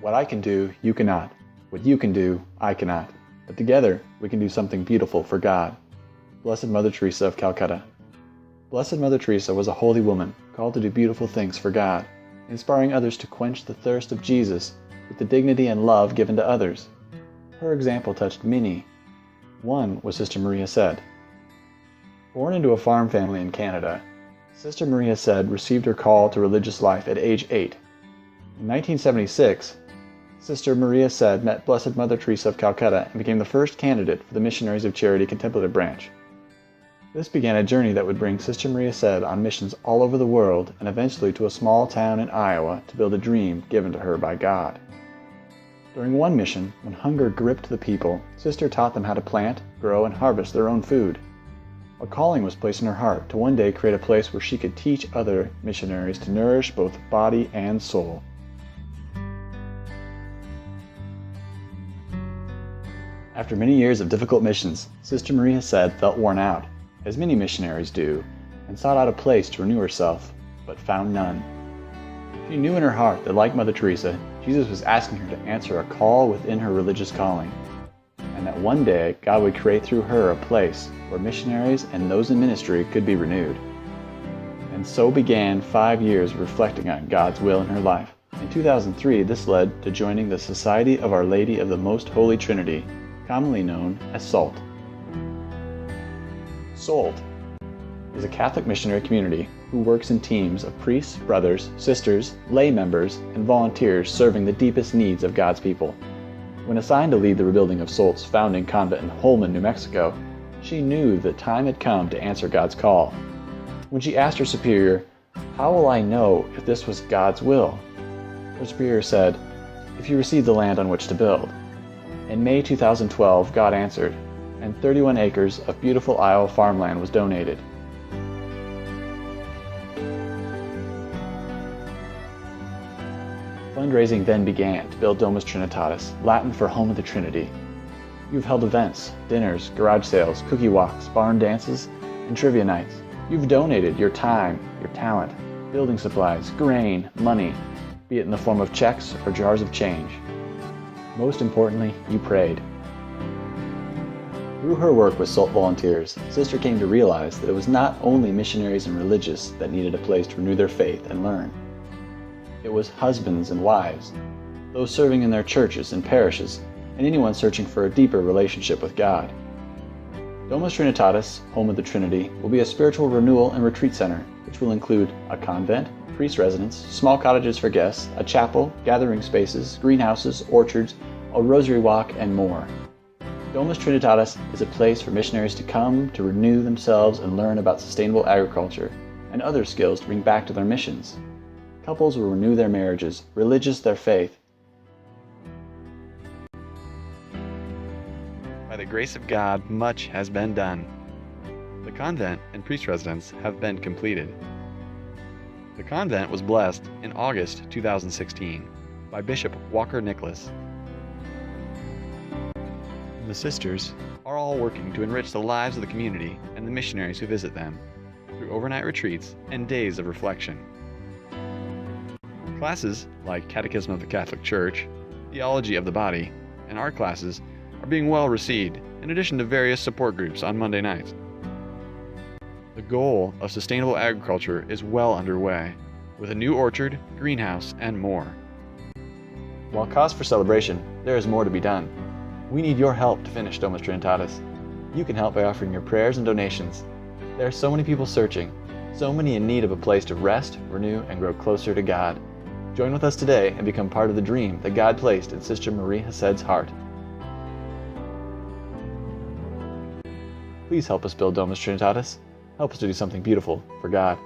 What I can do, you cannot. What you can do, I cannot. But together, we can do something beautiful for God. Blessed Mother Teresa of Calcutta. Blessed Mother Teresa was a holy woman, called to do beautiful things for God, inspiring others to quench the thirst of Jesus with the dignity and love given to others. Her example touched many. One was Sister Marie Hesed. Born into a farm family in Canada, Sister Marie Hesed received her call to religious life at age 8. In 1976, Sister Marie Hesed met Blessed Mother Teresa of Calcutta and became the first candidate for the Missionaries of Charity Contemplative Branch. This began a journey that would bring Sister Marie Hesed on missions all over the world and eventually to a small town in Iowa to build a dream given to her by God. During one mission, when hunger gripped the people, Sister taught them how to plant, grow, and harvest their own food. A calling was placed in her heart to one day create a place where she could teach other missionaries to nourish both body and soul. After many years of difficult missions, Sister Marie Hesed felt worn out, as many missionaries do, and sought out a place to renew herself, but found none. She knew in her heart that, like Mother Teresa, Jesus was asking her to answer a call within her religious calling, and that one day God would create through her a place where missionaries and those in ministry could be renewed. And so began 5 years of reflecting on God's will in her life. In 2003, this led to joining the Society of Our Lady of the Most Holy Trinity, commonly known as SOLT. SOLT is a Catholic missionary community who works in teams of priests, brothers, sisters, lay members, and volunteers serving the deepest needs of God's people. When assigned to lead the rebuilding of SOLT's founding convent in Holman, New Mexico, she knew the time had come to answer God's call. When she asked her superior, "How will I know if this was God's will?" her superior said, "If you receive the land on which to build." In May 2012, God answered, and 31 acres of beautiful Iowa farmland was donated. Fundraising then began to build Domus Trinitatis, Latin for Home of the Trinity. You've held events, dinners, garage sales, cookie walks, barn dances, and trivia nights. You've donated your time, your talent, building supplies, grain, money, be it in the form of checks or jars of change. Most importantly, you prayed. Through her work with SOLT volunteers, Sister came to realize that it was not only missionaries and religious that needed a place to renew their faith and learn. It was husbands and wives, those serving in their churches and parishes, and anyone searching for a deeper relationship with God. Domus Trinitatis-Home of the Trinity will be a spiritual renewal and retreat center, which will include a convent, priest residence, small cottages for guests, a chapel, gathering spaces, greenhouses, orchards, a rosary walk, and more. Domus Trinitatis is a place for missionaries to come to renew themselves and learn about sustainable agriculture and other skills to bring back to their missions. Couples will renew their marriages, religious their faith. By the grace of God, much has been done. The convent and priest residence have been completed. The convent was blessed in August 2016 by Bishop Walker Nicholas. The sisters are all working to enrich the lives of the community and the missionaries who visit them through overnight retreats and days of reflection. Classes like Catechism of the Catholic Church, Theology of the Body, and art classes are being well received, in addition to various support groups on Monday nights. The goal of sustainable agriculture is well underway, with a new orchard, greenhouse, and more. While cause for celebration, there is more to be done. We need your help to finish Domus Trinitatis. You can help by offering your prayers and donations. There are so many people searching, so many in need of a place to rest, renew, and grow closer to God. Join with us today and become part of the dream that God placed in Sister Marie Hesed's heart. Please help us build Domus Trinitatis. Help us to do something beautiful for God.